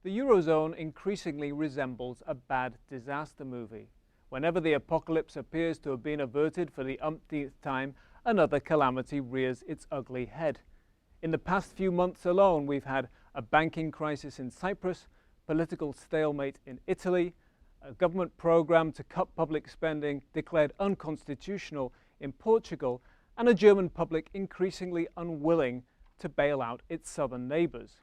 The eurozone increasingly resembles a bad disaster movie. Whenever the apocalypse appears to have been averted for the umpteenth time, another calamity rears its ugly head. In the past few months alone, we've had a banking crisis in Cyprus, political stalemate in Italy, a government program to cut public spending declared unconstitutional in Portugal, and a German public increasingly unwilling to bail out its southern neighbours.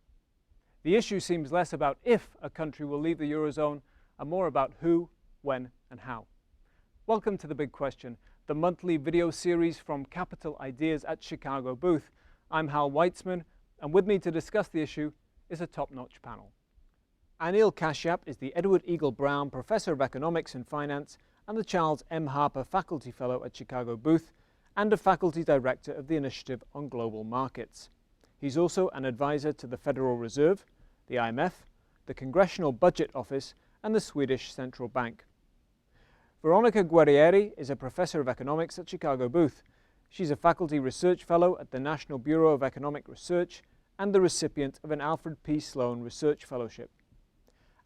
The issue seems less about if a country will leave the eurozone and more about who, when, and how. Welcome to The Big Question, the monthly video series from Capital Ideas at Chicago Booth. I'm Hal Weitzman, and with me to discuss the issue is a top-notch panel. Anil Kashyap is the Edward Eagle Brown Professor of Economics and Finance and the Charles M. Harper Faculty Fellow at Chicago Booth and a Faculty Director of the Initiative on Global Markets. He's also an advisor to the Federal Reserve, the IMF, the Congressional Budget Office, and the Swedish Central Bank. Veronica Guerrieri is a Professor of Economics at Chicago Booth. She's a Faculty Research Fellow at the National Bureau of Economic Research and the recipient of an Alfred P. Sloan Research Fellowship.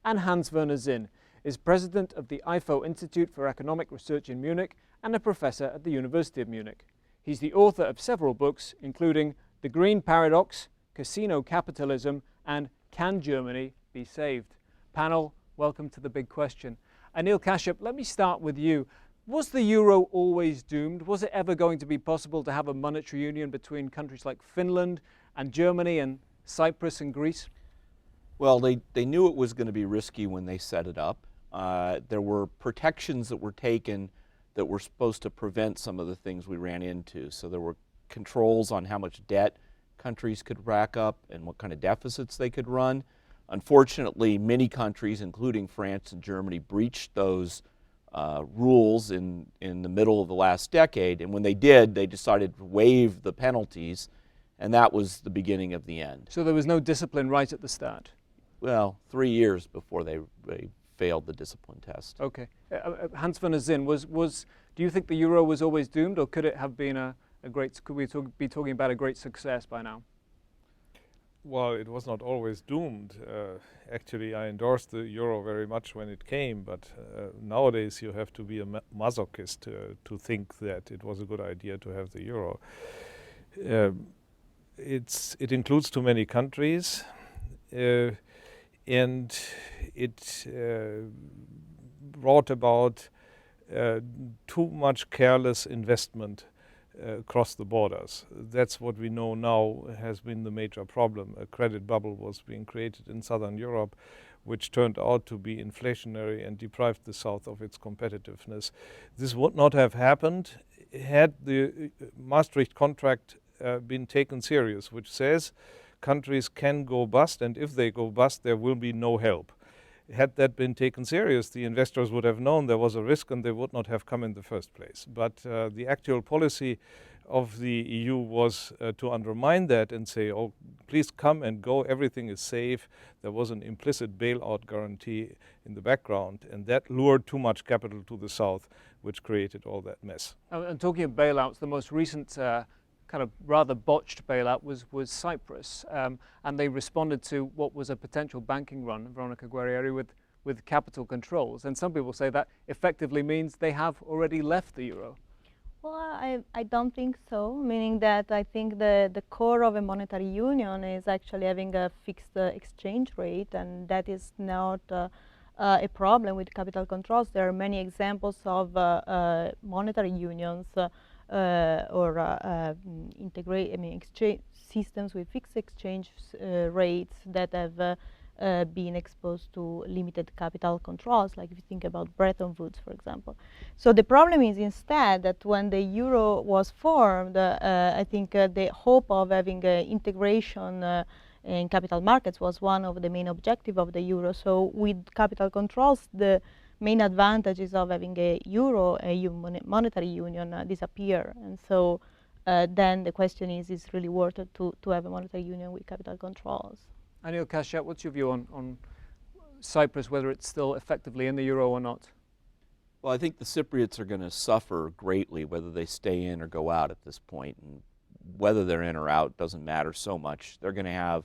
And Hans-Werner Sinn is President of the IFO Institute for Economic Research in Munich and a Professor at the University of Munich. He's the author of several books, including The Green Paradox, Casino Capitalism, and Can Germany Be Saved? Panel, welcome to The Big Question. Anil Kashyap, let me start with you. Was the euro always doomed? Was it ever going to be possible to have a monetary union between countries like Finland and Germany and Cyprus and Greece? Well, they knew it was going to be risky when they set it up. There were protections that were taken that were supposed to prevent some of the things we ran into. So there were controls on how much debt countries could rack up and what kind of deficits they could run. Unfortunately, many countries, including France and Germany, breached those rules in the middle of the last decade. And when they did, they decided to waive the penalties, and that was the beginning of the end. So there was no discipline right at the start? Well, 3 years before they failed the discipline test. Okay. Hans-Werner Sinn, do you think the euro was always doomed, or could it have been could we be talking about a great success by now? Well, it was not always doomed. Actually, I endorsed the euro very much when it came, but nowadays you have to be a masochist to think that it was a good idea to have the euro. It includes too many countries, and it brought about too much careless investment across the borders. That's what we know now has been the major problem. A credit bubble was being created in Southern Europe, which turned out to be inflationary and deprived the South of its competitiveness. This would not have happened had the Maastricht contract been taken serious, which says countries can go bust, and if they go bust, there will be no help. Had that been taken serious, the investors would have known there was a risk and they would not have come in the first place. But the actual policy of the EU was to undermine that and say, oh, please come and go, everything is safe. There was an implicit bailout guarantee in the background, and that lured too much capital to the south, which created all that mess. And talking of bailouts, the most recent kind of rather botched bailout was Cyprus, and they responded to what was a potential banking run, Veronica Guerrieri, with capital controls. And some people say that effectively means they have already left the euro. Well, I don't think so, meaning that I think the core of a monetary union is actually having a fixed exchange rate, and that is not a problem with capital controls. There are many examples of monetary unions exchange systems with fixed exchange rates that have been exposed to limited capital controls, like if you think about Bretton Woods, for example. So the problem is instead that when the euro was formed, I think the hope of having integration in capital markets was one of the main objectives of the euro. So with capital controls, the main advantages of having a euro, monetary union, disappear. And so then the question is it really worth it to have a monetary union with capital controls? Anil Kashyap, what's your view on Cyprus, whether it's still effectively in the euro or not? Well, I think the Cypriots are going to suffer greatly whether they stay in or go out at this point. And whether they're in or out doesn't matter so much. They're going to have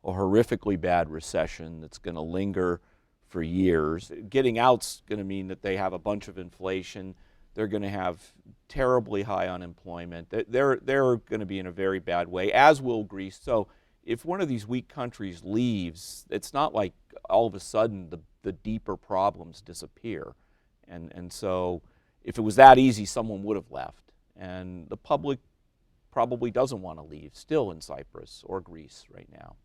a horrifically bad recession that's going to linger for years. Getting out's going to mean that they have a bunch of inflation. They're going to have terribly high unemployment. They're going to be in a very bad way, as will Greece. So if one of these weak countries leaves, it's not like all of a sudden the deeper problems disappear. And so if it was that easy, someone would have left. And the public probably doesn't want to leave still in Cyprus or Greece right now.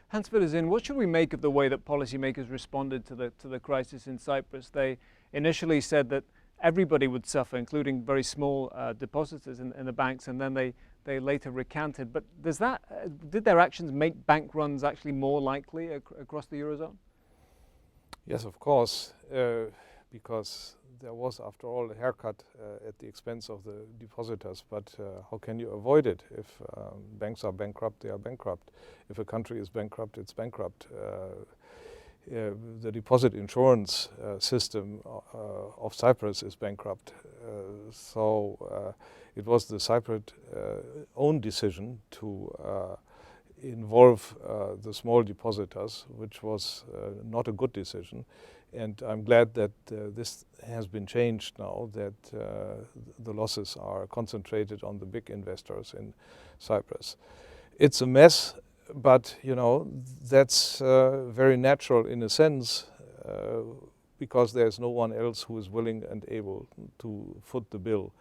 Hans-Werner Sinn, what should we make of the way that policymakers responded to the crisis in Cyprus? They initially said that everybody would suffer, including very small depositors in the banks, and then they later recanted. But did their actions make bank runs actually more likely across the eurozone? Yes, of course, because there was, after all, a haircut at the expense of the depositors. But how can you avoid it? If banks are bankrupt, they are bankrupt. If a country is bankrupt, it's bankrupt. The deposit insurance system of Cyprus is bankrupt. So it was the Cypriot own decision to involve the small depositors, which was not a good decision. And I'm glad that this has been changed now, that the losses are concentrated on the big investors in Cyprus. It's a mess, but you know, that's very natural in a sense, because there's no one else who is willing and able to foot the bill.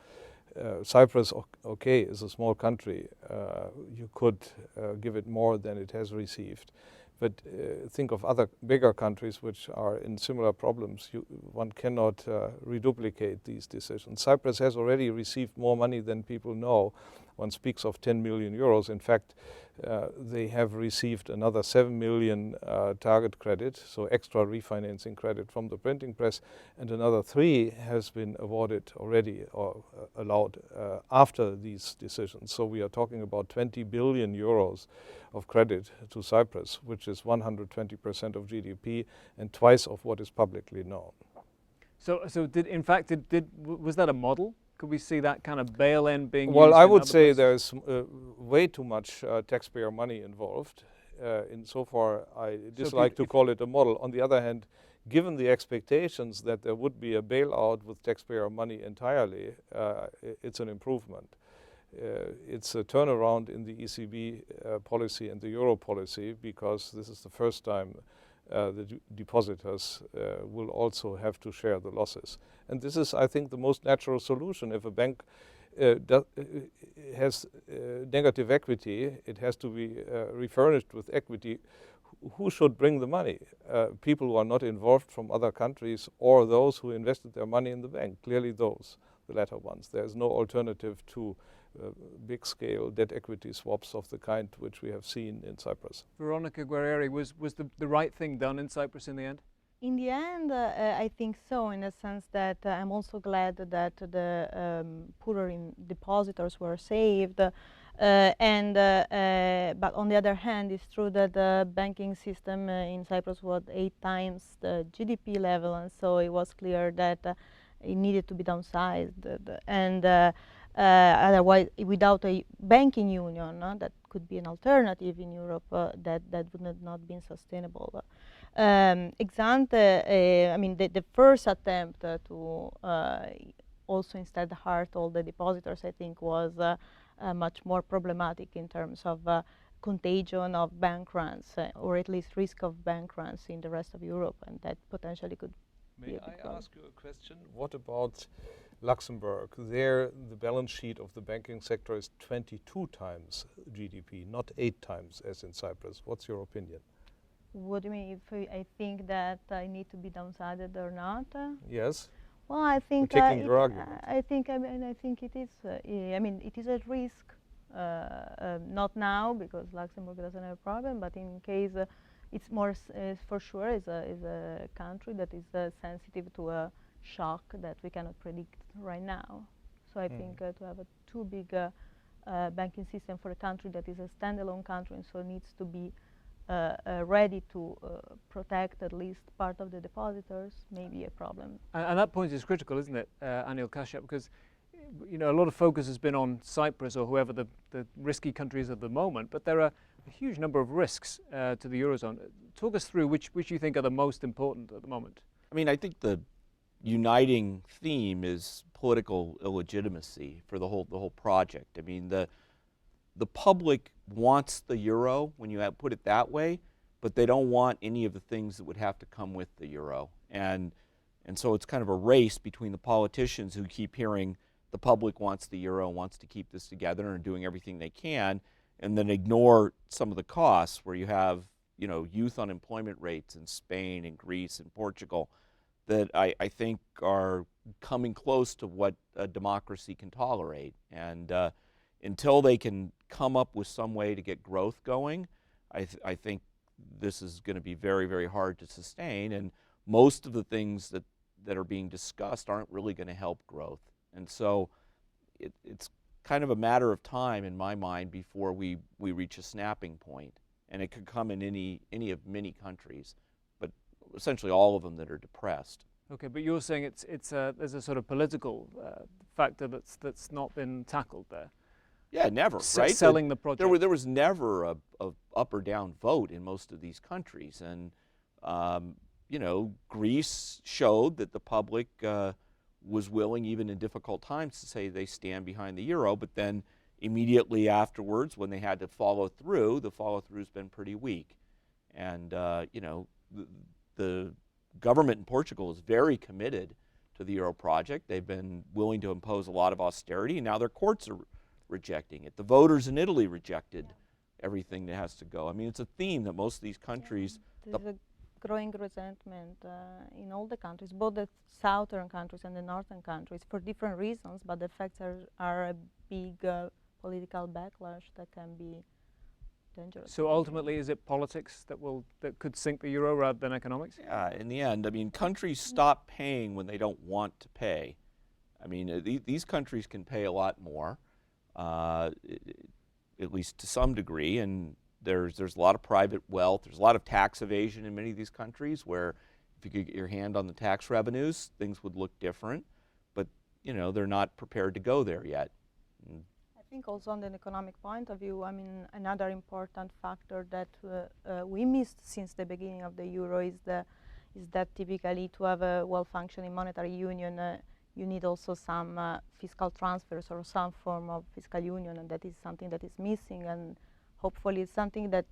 Cyprus, okay, is a small country. You could give it more than it has received. But think of other bigger countries which are in similar problems. One cannot reduplicate these decisions. Cyprus has already received more money than people know. One speaks of 10 million euros. In fact, they have received another 7 million target credit, so extra refinancing credit from the printing press, and another 3 has been awarded already or allowed after these decisions. So we are talking about 20 billion euros of credit to Cyprus, which is 120% of GDP and twice of what is publicly known. So was that a model? Could we see that kind of bail-in being used? Well, I would in say places? there's way too much taxpayer money involved. Insofar, I dislike to call it a model. On the other hand, given the expectations that there would be a bailout with taxpayer money entirely, it's an improvement. It's a turnaround in the ECB policy and the euro policy, because this is the first time the depositors will also have to share the losses. And this is, I think, the most natural solution. If a bank has negative equity, it has to be refurnished with equity. Who should bring the money? People who are not involved from other countries, or those who invested their money in the bank. Clearly those, the latter ones. There is no alternative to big-scale debt equity swaps of the kind which we have seen in Cyprus. Veronica, Guerrieri, was the right thing done in Cyprus in the end? In the end, I think so, in a sense that I'm also glad that the poorer depositors were saved. But on the other hand, it's true that the banking system in Cyprus was 8 times the GDP level, and so it was clear that it needed to be downsized. And otherwise, without a banking union, that could be an alternative in Europe, that would not have been sustainable. I mean, the first attempt to also instead hurt all the depositors, I think, was much more problematic in terms of contagion of bank runs, or at least risk of bank runs in the rest of Europe, and that potentially could be a big problem. Ask you a question? What about Luxembourg? There, the balance sheet of the banking sector is 22 times GDP, not 8 times as in Cyprus. What's your opinion? What do you mean, if I think that I need to be downsized or not? Yes. Well, I think taking your argument. I think it is. I mean, it is a risk. Not now, because Luxembourg doesn't have a problem, but in case it's more for sure is a country that is sensitive to a shock that we cannot predict right now. So I think to have a too big banking system for a country that is a standalone country, and so needs to be ready to protect at least part of the depositors, may be a problem. And that point is critical, isn't it, Anil, Kashyap? Because a lot of focus has been on Cyprus or whoever the risky country is at the moment, but there are a huge number of risks to the eurozone. Talk us through which you think are the most important at the moment. I mean, I think the uniting theme is political illegitimacy for the whole project. I mean, the public wants the euro when you put it that way, but they don't want any of the things that would have to come with the euro. And so it's kind of a race between the politicians who keep hearing the public wants the euro, wants to keep this together and are doing everything they can, and then ignore some of the costs where you have, you know, youth unemployment rates in Spain and Greece and Portugal that I think are coming close to what a democracy can tolerate. And until they can come up with some way to get growth going, I think this is going to be very, very hard to sustain. And most of the things that are being discussed aren't really going to help growth. And so it's kind of a matter of time, in my mind, before we reach a snapping point. And it could come in any of many countries, but essentially all of them that are depressed. Okay, but you're saying there's a sort of political factor that's not been tackled there. Yeah, never, right? Selling the project. There was never a up or down vote in most of these countries. And, you know, Greece showed that the public was willing, even in difficult times, to say they stand behind the euro, but then immediately afterwards, when they had to follow through, the follow-through's been pretty weak. And, you know, the government in Portugal is very committed to the euro project. They've been willing to impose a lot of austerity, and now their courts are rejecting it. The voters in Italy rejected everything that has to go. I mean, it's a theme that most of these countries... There's a growing resentment in all the countries, both the southern countries and the northern countries, for different reasons, but the effects are a big political backlash that can be dangerous. So ultimately, is it politics that could sink the euro rather than economics? Yeah, in the end, I mean, countries stop paying when they don't want to pay. I mean, these countries can pay a lot more, at least to some degree, and there's a lot of private wealth. There's a lot of tax evasion in many of these countries where if you could get your hand on the tax revenues, things would look different. But, you know, they're not prepared to go there yet. I think also on an economic point of view, I mean, another important factor that we missed since the beginning of the euro is that typically to have a well-functioning monetary union, you need also some fiscal transfers or some form of fiscal union, and that is something that is missing. And hopefully it's something that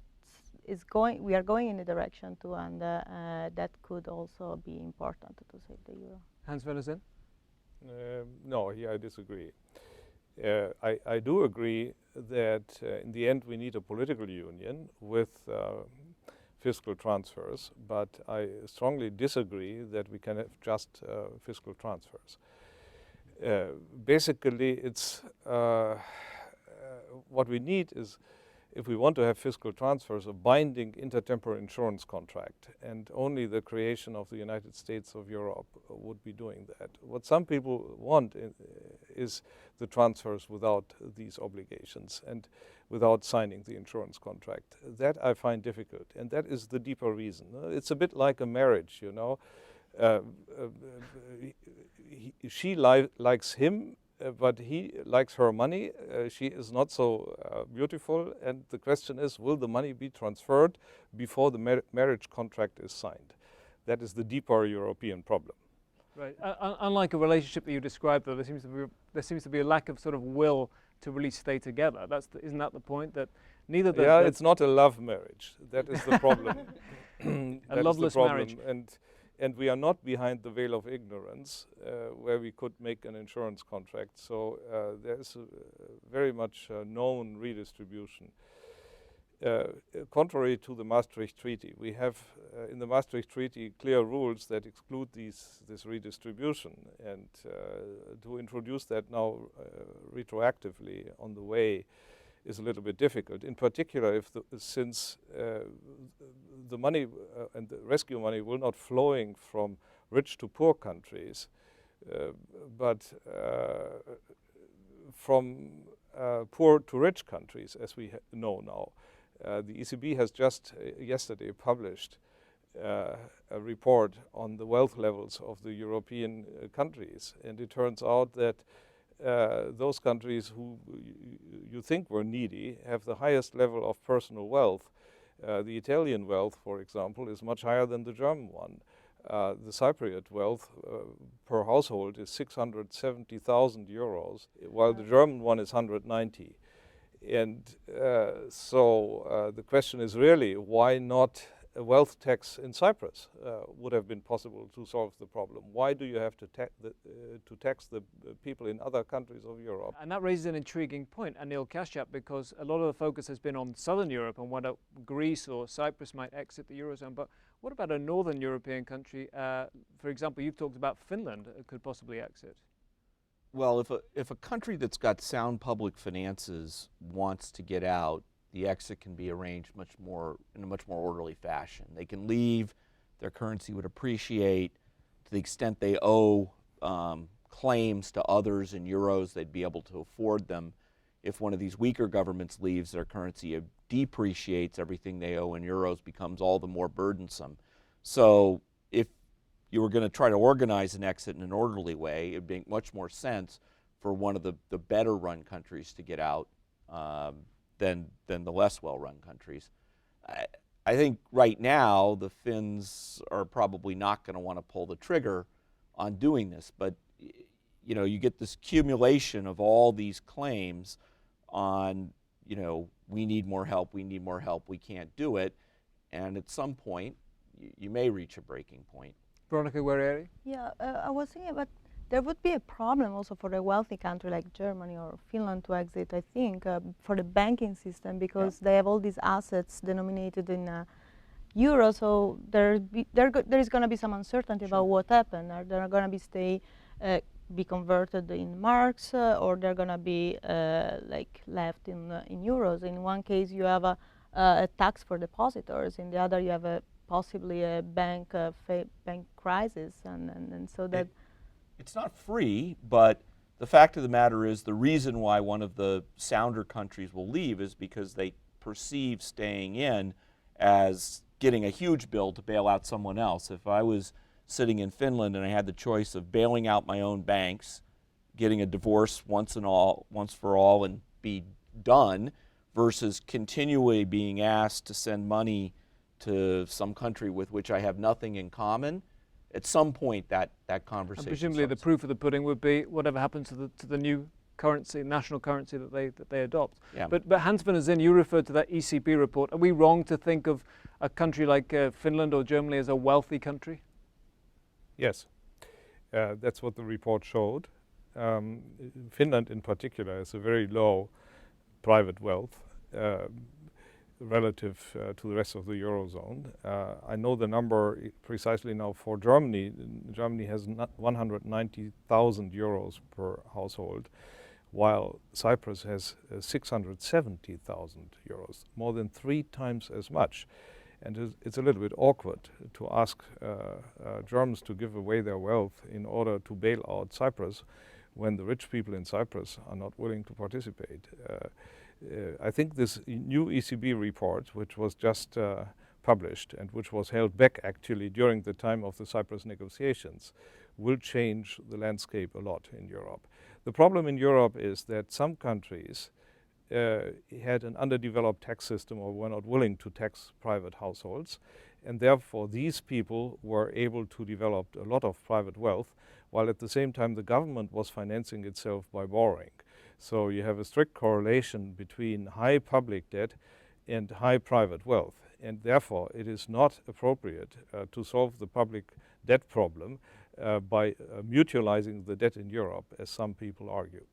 we are going in the direction to, and that could also be important to save the euro. Hans-Werner Sinn? No, here I disagree. I do agree that in the end we need a political union with fiscal transfers, but I strongly disagree that we can have just fiscal transfers. Basically, it's what we need is, if we want to have fiscal transfers, a binding intertemporal insurance contract, and only the creation of the United States of Europe would be doing that. What some people want is the transfers without these obligations and without signing the insurance contract. That I find difficult, and that is the deeper reason. It's a bit like a marriage, you know. She likes him, but he likes her money. She is not so beautiful, and the question is, will the money be transferred before the marriage contract is signed? That is the deeper European problem. Right. Unlike a relationship that you described, though, there seems to be a lack of sort of will to really stay together. Isn't that the point? That neither the... Yeah, it's not a love marriage. That is the problem. A loveless marriage. And we are not behind the veil of ignorance, where we could make an insurance contract. So there is a very much known redistribution. Contrary to the Maastricht Treaty, we have in the Maastricht Treaty clear rules that exclude this redistribution, and to introduce that now retroactively on the way is a little bit difficult. In particular, since the money and the rescue money will not flowing from rich to poor countries, but from poor to rich countries, as we know now. The ECB has just yesterday published a report on the wealth levels of the European countries, and it turns out that those countries who you think were needy have the highest level of personal wealth. The Italian wealth, for example, is much higher than the German one. The Cypriot wealth per household is 670,000 euros, while the German one is 190. And so the question is really, why not a wealth tax in Cyprus would have been possible to solve the problem? Why do you have to tax the people in other countries of Europe? And that raises an intriguing point, Anil, Kashyap, because a lot of the focus has been on southern Europe and whether Greece or Cyprus might exit the eurozone. But what about a northern European country? For example, you've talked about Finland could possibly exit. Well, if a country that's got sound public finances wants to get out, the exit can be arranged in a much more orderly fashion. They can leave, their currency would appreciate. To the extent they owe claims to others in euros, they'd be able to afford them. If one of these weaker governments leaves, their currency depreciates, everything they owe in euros becomes all the more burdensome. So if you were going to try to organize an exit in an orderly way, it would make much more sense for one of the better run countries to get out than the less well-run countries. I think right now the Finns are probably not going to want to pull the trigger on doing this, but you know, you get this accumulation of all these claims on, you know, we need more help, we can't do it, and at some point you may reach a breaking point. Veronica, Guerrieri? Yeah, I was thinking about there would be a problem also for a wealthy country like Germany or Finland to exit, I think, for the banking system, because they have all these assets denominated in euro, so there is going to be some uncertainty about what happened. Are they going to be converted in marks, or they're going to be like left in euros? In one case, you have a tax for depositors. In the other, you have possibly a bank crisis, and so that. It's not free, but the fact of the matter is the reason why one of the sounder countries will leave is because they perceive staying in as getting a huge bill to bail out someone else. If I was sitting in Finland and I had the choice of bailing out my own banks, getting a divorce once for all and be done, versus continually being asked to send money to some country with which I have nothing in common, at some point that conversation. And presumably the proof of the pudding would be whatever happens to the new currency, national currency that they adopt. Yeah. But Hans-Werner Sinn, you referred to that ECB report. Are we wrong to think of a country like Finland or Germany as a wealthy country? Yes, that's what the report showed. Finland in particular has a very low private wealth relative to the rest of the eurozone. I know the number precisely now for Germany. Germany has 190,000 euros per household, while Cyprus has 670,000 euros, more than 3 times as much. And it's a little bit awkward to ask Germans to give away their wealth in order to bail out Cyprus when the rich people in Cyprus are not willing to participate. I think this new ECB report, which was just published and which was held back actually during the time of the Cyprus negotiations, will change the landscape a lot in Europe. The problem in Europe is that some countries had an underdeveloped tax system or were not willing to tax private households, and therefore these people were able to develop a lot of private wealth, while at the same time the government was financing itself by borrowing. So you have a strict correlation between high public debt and high private wealth, and therefore it is not appropriate to solve the public debt problem by mutualizing the debt in Europe, as some people argue.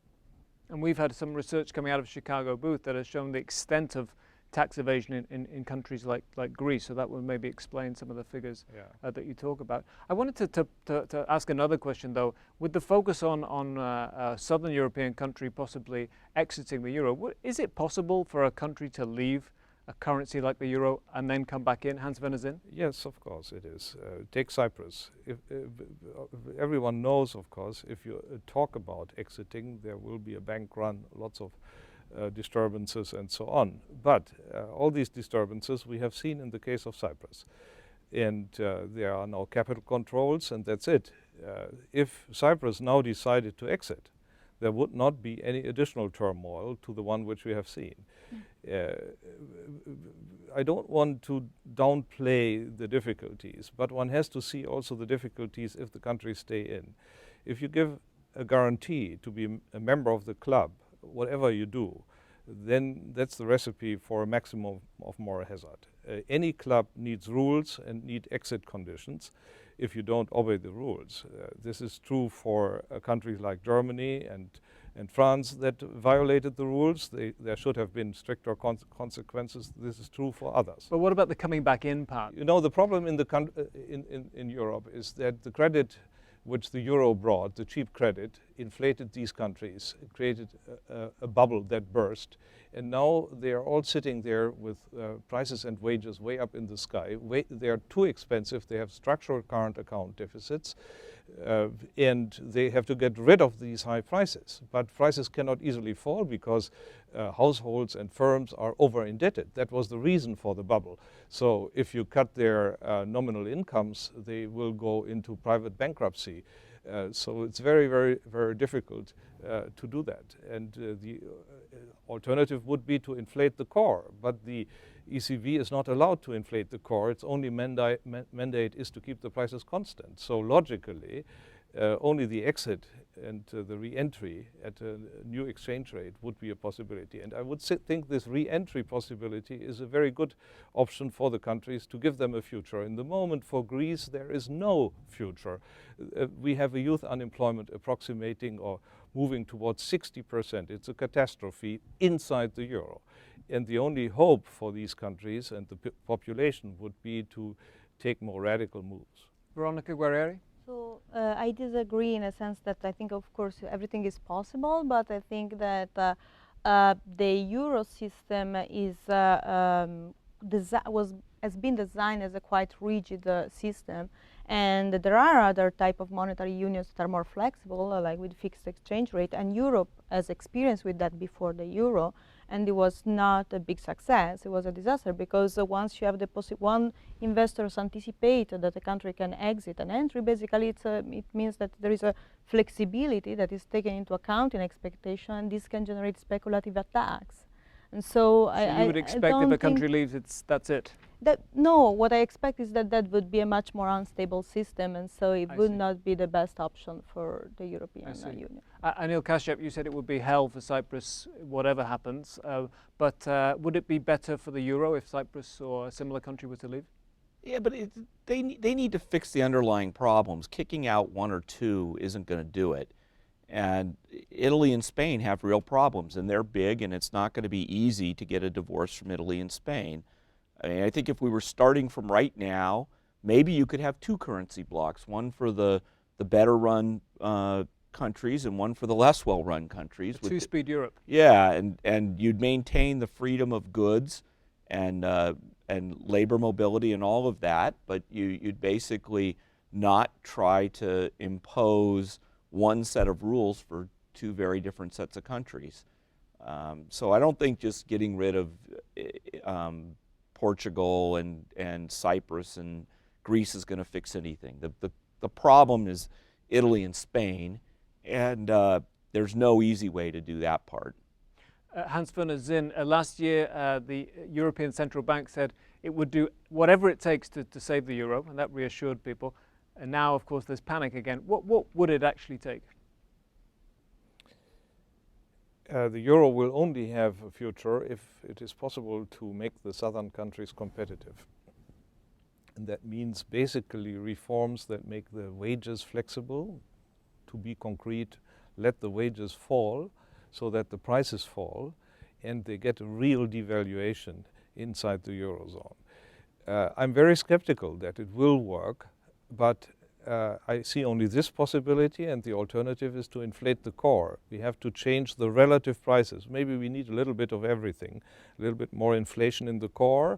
And we've had some research coming out of Chicago Booth that has shown the extent of tax evasion in countries like Greece, so that would maybe explain some of the figures that you talk about. I wanted to ask another question though. With the focus on a southern European country possibly exiting the euro, is it possible for a country to leave a currency like the euro and then come back in? Hans-Werner Sinn? Yes, of course it is. Take Cyprus. If everyone knows, of course, if you talk about exiting, there will be a bank run, lots of disturbances and so on. But all these disturbances we have seen in the case of Cyprus. And there are now capital controls, and that's it. If Cyprus now decided to exit, there would not be any additional turmoil to the one which we have seen. I don't want to downplay the difficulties, but one has to see also the difficulties if the countries stay in. If you give a guarantee to be a member of the club, whatever you do, then that's the recipe for a maximum of moral hazard. Any club needs rules and need exit conditions if you don't obey the rules. This is true for countries like Germany and France that violated the rules. There should have been stricter consequences. This is true for others. But what about the coming back in part? You know, the problem in Europe is that the credit which the euro brought, the cheap credit, inflated these countries, created a bubble that burst. And now they are all sitting there with prices and wages way up in the sky. They are too expensive. They have structural current account deficits. And they have to get rid of these high prices. But prices cannot easily fall because households and firms are over-indebted. That was the reason for the bubble. So if you cut their nominal incomes, they will go into private bankruptcy. So it's very, very, very difficult to do that. And the alternative would be to inflate the core. But the ECB is not allowed to inflate the core. Its only mandate is to keep the prices constant. So logically, only the exit and the re-entry at a new exchange rate would be a possibility. And I would think this re-entry possibility is a very good option for the countries to give them a future. In the moment for Greece, there is no future. We have a youth unemployment approximating or moving towards 60%. It's a catastrophe inside the euro. And the only hope for these countries and the population would be to take more radical moves. Veronica, Guerrieri? So I disagree in a sense that I think, of course, everything is possible, but I think that the euro system is has been designed as a quite rigid system, and there are other type of monetary unions that are more flexible, like with fixed exchange rate, and Europe has experience with that before the euro, and it was not a big success. It was a disaster because once you have the one investors anticipate that the country can exit and entry, basically it means that there is a flexibility that is taken into account in expectation, and this can generate speculative attacks. And so you would expect if a country leaves, that's it? No, what I expect is that that would be a much more unstable system, and so it would not be the best option for the European Union. Anil, Kashyap, you said it would be hell for Cyprus, whatever happens, but would it be better for the euro if Cyprus or a similar country were to leave? Yeah, but they need to fix the underlying problems. Kicking out one or two isn't going to do it. And Italy and Spain have real problems, and they're big, and it's not going to be easy to get a divorce from Italy and Spain. I mean, I think if we were starting from right now, maybe you could have two currency blocks, one for the better run countries and one for the less well run countries. A two-speed Europe. Yeah, and you'd maintain the freedom of goods and labor mobility and all of that, but you'd basically not try to impose one set of rules for two very different sets of countries. So I don't think just getting rid of Portugal and Cyprus and Greece is going to fix anything. The problem is Italy and Spain, and there's no easy way to do that part. Hans-Werner Sinn, last year the European Central Bank said it would do whatever it takes to save the euro, and that reassured people. And now, of course, there's panic again. What would it actually take? The euro will only have a future if it is possible to make the southern countries competitive. And that means basically reforms that make the wages flexible. To be concrete, let the wages fall so that the prices fall and they get a real devaluation inside the eurozone. I'm very skeptical that it will work, but I see only this possibility, and the alternative is to inflate the core. We have to change the relative prices. Maybe we need a little bit of everything, a little bit more inflation in the core,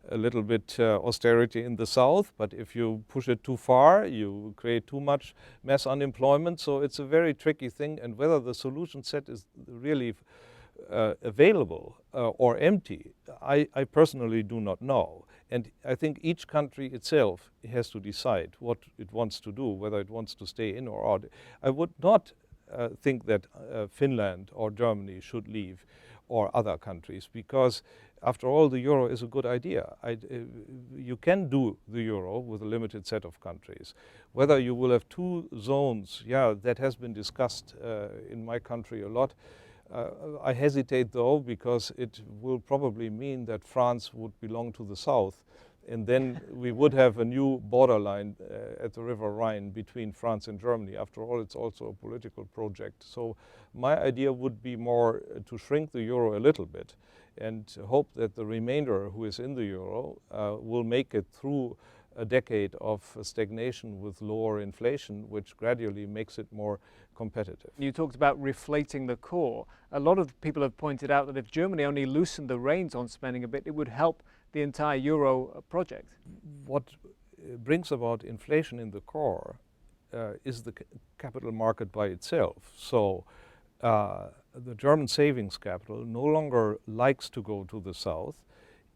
a little bit austerity in the south, but if you push it too far, you create too much mass unemployment. So it's a very tricky thing, and whether the solution set is really available or empty, I personally do not know. And I think each country itself has to decide what it wants to do, whether it wants to stay in or out. I would not think that Finland or Germany should leave, or other countries, because after all, the euro is a good idea. You can do the euro with a limited set of countries. Whether you will have 2 zones, yeah, that has been discussed in my country a lot. I hesitate though, because it will probably mean that France would belong to the south, and then we would have a new borderline at the River Rhine between France and Germany. After all, it's also a political project. So my idea would be more to shrink the euro a little bit and hope that the remainder who is in the euro will make it through a decade of stagnation with lower inflation, which gradually makes it more competitive. You talked about reflating the core. A lot of people have pointed out that if Germany only loosened the reins on spending a bit, it would help the entire euro project. What brings about inflation in the core is the capital market by itself. So the German savings capital no longer likes to go to the south,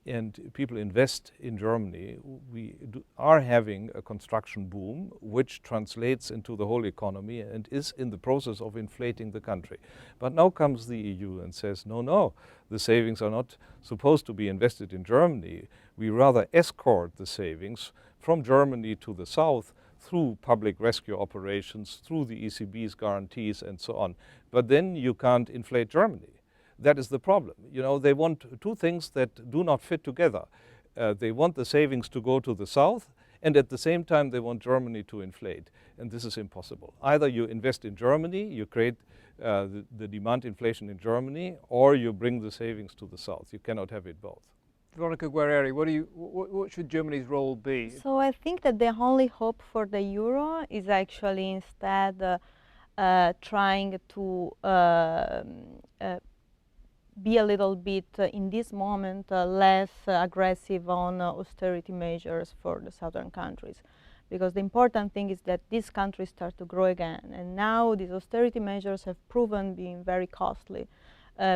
and people invest in Germany. We are having a construction boom, which translates into the whole economy and is in the process of inflating the country. But now comes the EU and says, no, no, the savings are not supposed to be invested in Germany. We rather escort the savings from Germany to the south through public rescue operations, through the ECB's guarantees and so on. But then you can't inflate Germany. That is the problem. You know, they want 2 things that do not fit together. They want the savings to go to the south, and at the same time they want Germany to inflate. And this is impossible. Either you invest in Germany, you create the demand inflation in Germany, or you bring the savings to the south. You cannot have it both. Veronica Guerrieri, what should Germany's role be? So I think that the only hope for the euro is actually instead trying to be a little bit, in this moment, less aggressive on austerity measures for the southern countries. Because the important thing is that these countries start to grow again. And now these austerity measures have proven being very costly,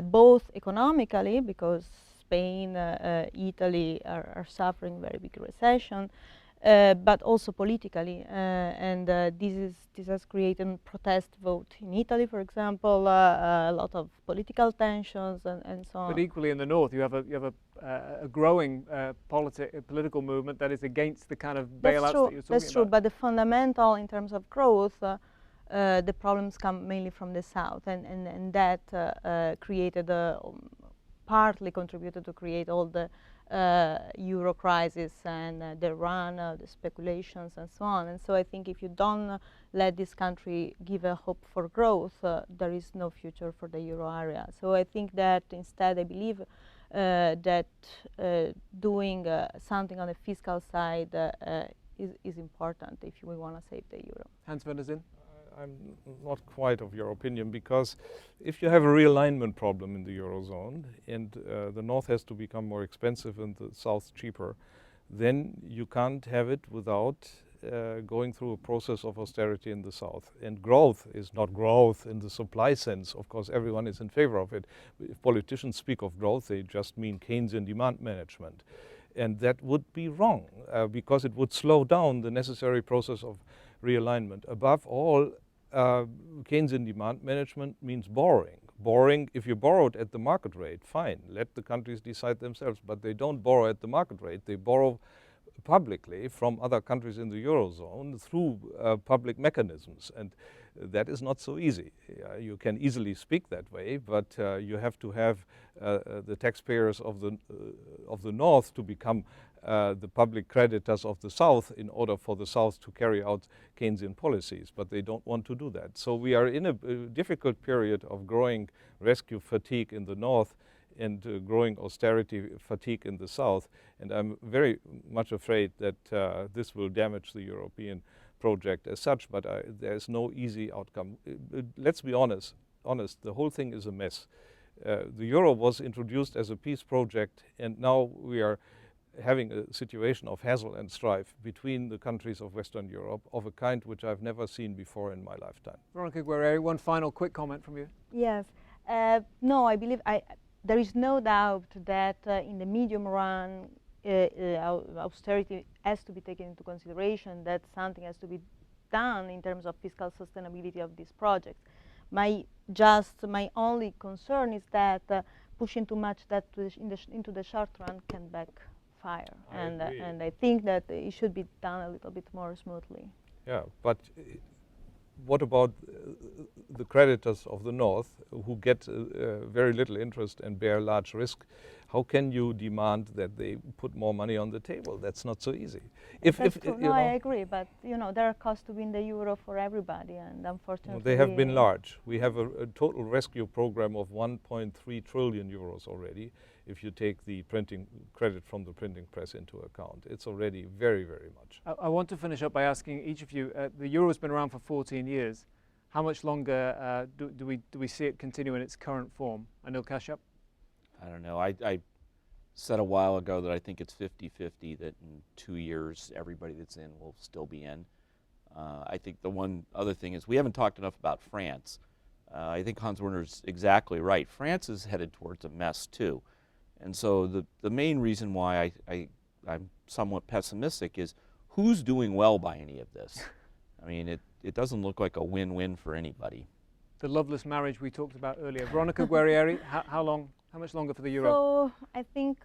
both economically, because Spain, Italy are suffering very big recession, but also politically, and this has created a protest vote in Italy, for example, a lot of political tensions and so on. But equally in the north, you have a growing political movement that is against the kind of bailouts that you're talking about. That's true, but the fundamental in terms of growth, the problems come mainly from the south, and that created partly contributed to create all the euro crisis and the run, the speculations and so on. And so I think if you don't let this country give a hope for growth, there is no future for the euro area. So I think that instead I believe that doing something on the fiscal side is important if we want to save the euro. Hans-Werner Sinn? I'm not quite of your opinion, because if you have a realignment problem in the eurozone and the north has to become more expensive and the south cheaper, then you can't have it without going through a process of austerity in the south. And growth is not growth in the supply sense. Of course, everyone is in favor of it. If politicians speak of growth, they just mean Keynesian demand management. And that would be wrong, because it would slow down the necessary process of realignment. Above all, Keynesian demand management means borrowing. Borrowing, if you borrowed at the market rate, fine, let the countries decide themselves, but they don't borrow at the market rate. They borrow publicly from other countries in the eurozone through public mechanisms, and that is not so easy. You can easily speak that way, but you have to have the taxpayers of the north to become the public creditors of the south in order for the south to carry out Keynesian policies, but they don't want to do that. So we are in a difficult period of growing rescue fatigue in the north and growing austerity fatigue in the south, and I'm very much afraid that this will damage the European project as such, but there is no easy outcome. Let's be honest, the whole thing is a mess. The euro was introduced as a peace project, and now we are having a situation of hassle and strife between the countries of Western Europe of a kind which I've never seen before in my lifetime. Veronica Guerrieri, one final quick comment from you. Yes. No, I believe there is no doubt that in the medium run, austerity has to be taken into consideration, that something has to be done in terms of fiscal sustainability of these projects. My only concern is that pushing too much that into the short run can backfire, and I think that it should be done a little bit more smoothly. Yeah, but what about the creditors of the North who get very little interest and bear large risk? How can you demand that they put more money on the table? That's not so easy. That's true. No, I agree, but there are costs to win the euro for everybody, and unfortunately, they have been large. We have a total rescue program of 1.3 trillion euros already. If you take the printing credit from the printing press into account, it's already very, very much. I want to finish up by asking each of you, the euro has been around for 14 years. How much longer do we see it continue in its current form? Anil, Kashyap? I don't know. I said a while ago that I think it's 50-50, that in 2 years everybody that's in will still be in. I think the one other thing is we haven't talked enough about France. I think Hans-Werner's exactly right. France is headed towards a mess too. And so the main reason why I'm somewhat pessimistic is who's doing well by any of this? I mean, it doesn't look like a win-win for anybody. The loveless marriage we talked about earlier. Veronica, Guerrieri, how much longer for the euro? So I think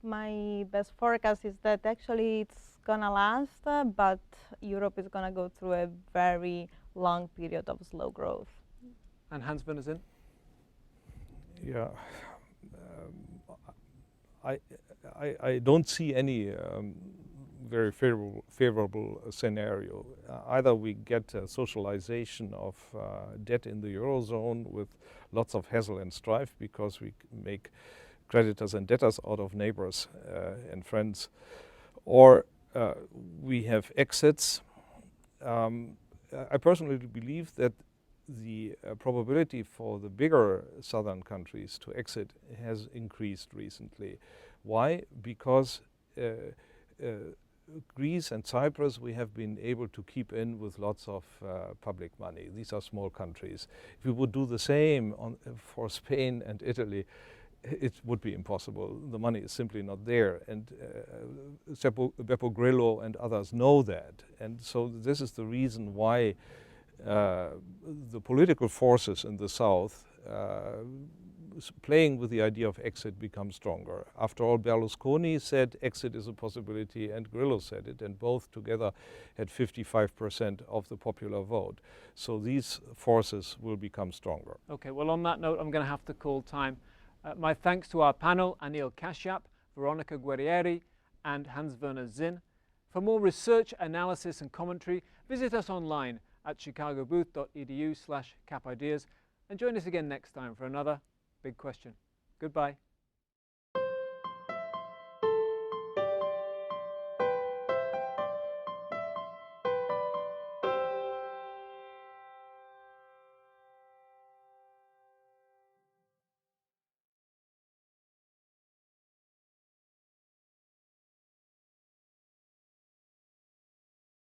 my best forecast is that actually it's gonna last, but Europe is gonna go through a very long period of slow growth. And Hans-Werner Sinn? Yeah. I don't see any very favorable scenario. Either we get a socialization of debt in the eurozone with lots of hassle and strife because we make creditors and debtors out of neighbors and friends, or we have exits. I personally believe that the probability for the bigger southern countries to exit has increased recently. Why? Because Greece and Cyprus we have been able to keep in with lots of public money. These are small countries. If we would do the same for Spain and Italy, it would be impossible. The money is simply not there, and Beppe Grillo and others know that. And so this is the reason why the political forces in the south playing with the idea of exit become stronger. After all, Berlusconi said exit is a possibility, and Grillo said it, and both together had 55% of the popular vote. So these forces will become stronger. Okay, well on that note I'm going to have to call time. My thanks to our panel, Anil Kashyap, Veronica Guerrieri and Hans-Werner Sinn. For more research, analysis and commentary, visit us online at chicagobooth.edu/capideas and join us again next time for another Big Question. Goodbye.